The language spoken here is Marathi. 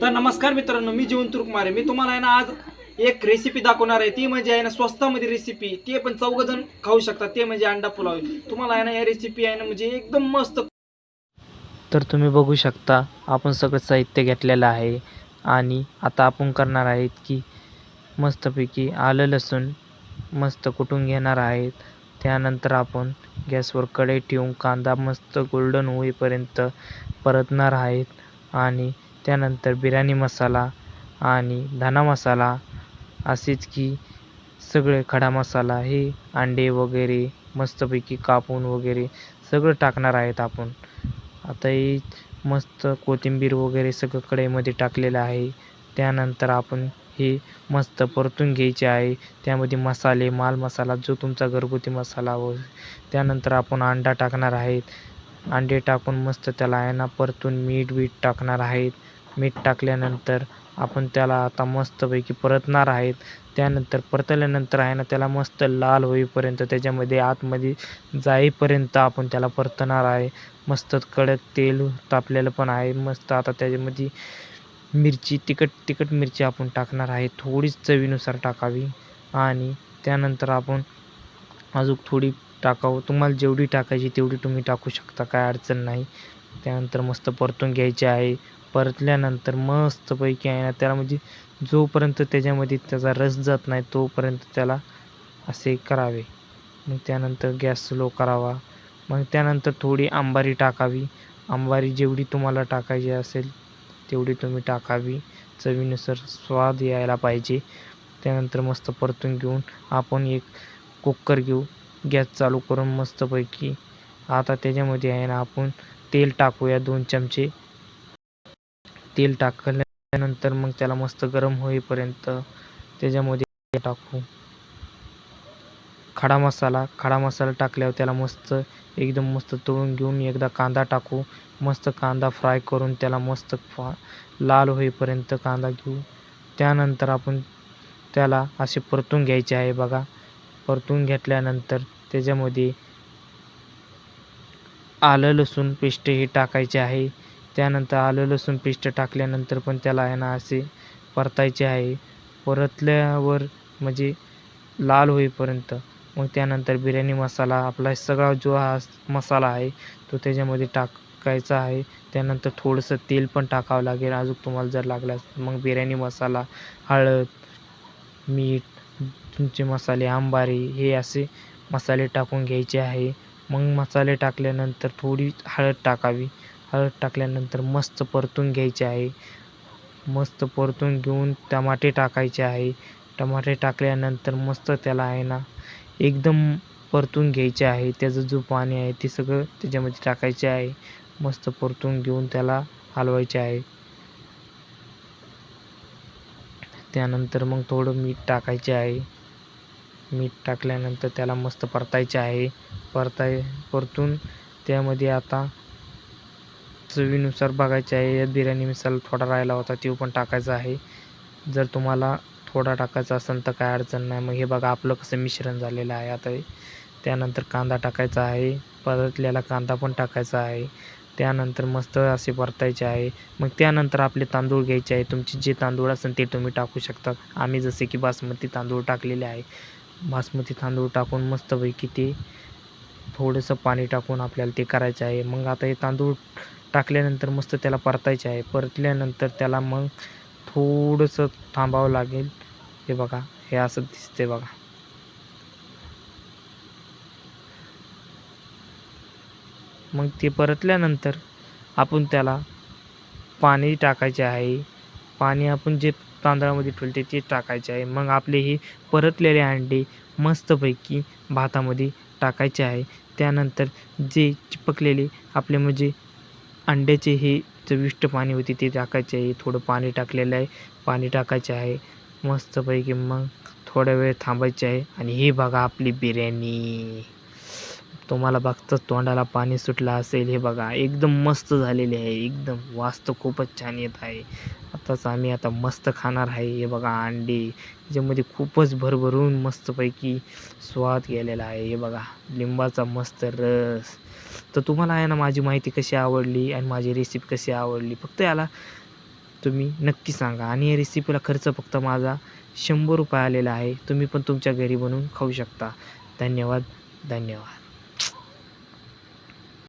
तर नमस्कार मित्रांनो, मी जीवन तुर्कमारे. मी तुम्हाला आहे ना आज एक रेसिपी दाखवणार आहे. ती म्हणजे आहे ना स्वस्तामध्ये रेसिपी, ते पण चौघजण खाऊ शकतात. ते म्हणजे अंडा पुलाव. तुम्हाला आहे ना या रेसिपी आहे ना म्हणजे एकदम मस्त. तर तुम्ही बघू शकता आपण सगळं साहित्य घेतलेलं आहे आणि आता आपण करणार आहेत की मस्तपैकी आलं लसूण मस्त कुटून घेणार आहेत. त्यानंतर आपण गॅसवर कढई ठेवून कांदा मस्त गोल्डन होईपर्यंत परतणार आहेत आणि त्यानंतर बिर्याणी मसाला आणि धना मसाला असेच की सगळे खडा मसाला हे अंडे वगैरे मस्तपैकी कापून वगैरे सगळं टाकणार आहेत आपण. आता हे मस्त कोथिंबीर वगैरे सगळं कढईमध्ये टाकलेलं आहे. त्यानंतर आपण हे मस्त परतून घ्यायचे आहे. त्यामध्ये मसाले, माल मसाला जो तुमचा घरगुती मसाला व त्यानंतर आपण अंडा टाकणार आहेत. अंडे टाकून मस्त त्याला आहे ना परतून मीठ टाकणार आहेत. मीठ टाकल्यानंतर आपण त्याला आता मस्तपैकी परतणार आहेत. त्यानंतर परतल्यानंतर आहे ना त्याला मस्त लाल होईपर्यंत त्याच्यामध्ये आतमध्ये जाईपर्यंत आपण त्याला परतणार आहे. मस्त कडक तेल तापलेलं पण आहे. मस्त आता त्याच्यामध्ये मिरची तिखट मिरची आपण टाकणार आहे. थोडीच चवीनुसार टाकावी आणि त्यानंतर आपण अजून थोडी टाकावं. तुम्हाला जेवढी टाकायची तेवढी तुम्ही टाकू शकता, काय अडचण नाही. त्यानंतर मस्त परतून घ्यायचे आहे. परतल्यानंतर मस्तपैकी आहे ना त्याला म्हणजे जोपर्यंत त्याच्यामध्ये त्याचा रस जात नाही तोपर्यंत त्याला असे करावे. मग त्यानंतर गॅस स्लो करावा. मग त्यानंतर थोडी अंबारी टाकावी. अंबारी जेवढी तुम्हाला टाकायची असेल तेवढी तुम्ही टाकावी. चवीनुसार स्वाद यायला पाहिजे. त्यानंतर मस्त परतून घेऊन आपण एक कुकर घेऊ. गॅस चालू करून मस्तपैकी आता त्याच्यामध्ये आहे ना आपण तेल टाकूया 2 चमचे. तेल टाकल्यानंतर मग त्याला मस्त गरम होईपर्यंत त्याच्यामध्ये टाकू खडा मसाला टाकल्यावर त्याला मस्त एकदम मस्त तळून घेऊन एकदा कांदा टाकू. मस्त कांदा फ्राय करून त्याला मस्त लाल होईपर्यंत कांदा घेऊ. त्यानंतर आपण त्याला असे परतून घ्यायचे आहे बघा. परतून घेतल्यानंतर त्याच्यामध्ये आलं लसूण पेस्ट हे टाकायचे आहे. त्यानंतर आलं लसूण पेस्ट टाकल्यानंतर पण त्याला आहे ना असे परतायचे आहे. परतल्यावर म्हणजे लाल होईपर्यंत. मग त्यानंतर बिर्याणी मसाला आपला सगळा जो हा मसाला आहे तो त्याच्यामध्ये टाकायचा आहे. त्यानंतर थोडंसं तेल पण टाकावं लागेल अजून तुम्हाला जर लागल्यास. मग बिर्याणी मसाला, हळद, मीठ, तुमचे मसाले, अंबारी हे असे मसाले टाकून घ्यायचे आहे. मग मसाले टाकल्यानंतर थोडी हळद टाकावी. हळद टाकल्यानंतर मस्त परतून घ्यायचे आहे. मस्त परतून घेऊन टमाटे टाकायचे आहे. टमाटे टाकल्यानंतर मस्त त्याला आहे ना एकदम परतून घ्यायचे आहे. त्याचं जो पाणी आहे ते सगळं त्याच्यामध्ये टाकायचे आहे. मस्त परतून घेऊन त्याला हलवायचे आहे. त्यानंतर मग थोडं मीठ टाकायचे आहे. मीठ टाकल्यानंतर त्याला मस्त परतायचे आहे. परतून त्यामध्ये आता चवीनुसार बघायचे आहे. यात बिर्याणी मसाला थोडा राहिला होता तो पण टाकायचा आहे. जर तुम्हाला थोडा टाकायचा असेल तर काय अडचण नाही. मग हे बघा आपलं कसं मिश्रण झालेलं आहे आता. त्यानंतर कांदा टाकायचा आहे. परतलेला कांदा पण टाकायचा आहे. त्यानंतर मस्त असे परतायचे आहे. मग त्यानंतर आपले तांदूळ घ्यायचे आहे. तुमचे जे तांदूळ असेल ते तुम्ही टाकू शकता. आम्ही जसे की बासमती तांदूळ टाकलेले आहे. बासमती तांदूळ टाकून मस्तपैकी ते थोडंसं पाणी टाकून आपल्याला ते करायचं आहे. मग आता हे तांदूळ टाकल्यानंतर मस्त त्याला परतायचे आहे. परतल्यानंतर त्याला मग थोडंसं थांबावं लागेल. हे बघा हे असं दिसते बघा. मग ते परतल्यानंतर आपण त्याला पाणी टाकायचे आहे. पाणी आपण जे तांदळामध्ये ठेवले ते टाकायचे आहे. मग आपले हे परतलेले अंडे मस्तपैकी भातामध्ये टाकायचे आहे. त्यानंतर जे चिपकलेले आपले म्हणजे अंड्याचे हे चविष्ट पाणी होते ते टाकायचे आहे. थोडं पाणी टाकलेलं आहे. पाणी टाकायचे आहे. मस्तपैकी मग थोडा वेळ थांबायचे आहे आणि हे बघा आपली बिर्याणी. तुम्हाला बघताच तोंडाला पाणी सुटलं असेल. हे बघा एकदम मस्त झालेली आहे. एकदम वास तर खूपच छान येत आहे. आताच आम्ही आता मस्त खाणार आहे. हे बघा अंडे याच्यामध्ये खूपच भरभरून मस्तपैकी स्वाद गेलेला आहे. हे बघा लिंबाचा मस्त रस. तर तुम्हाला आहे ना माझी माहिती कशी आवडली आणि माझी रेसिपी कशी आवडली फक्त याला तुम्ही नक्की सांगा. आणि या रेसिपीला खर्च फक्त माझा 100 रुपये आलेला आहे. तुम्ही पण तुमच्या घरी बनवून खाऊ शकता. धन्यवाद.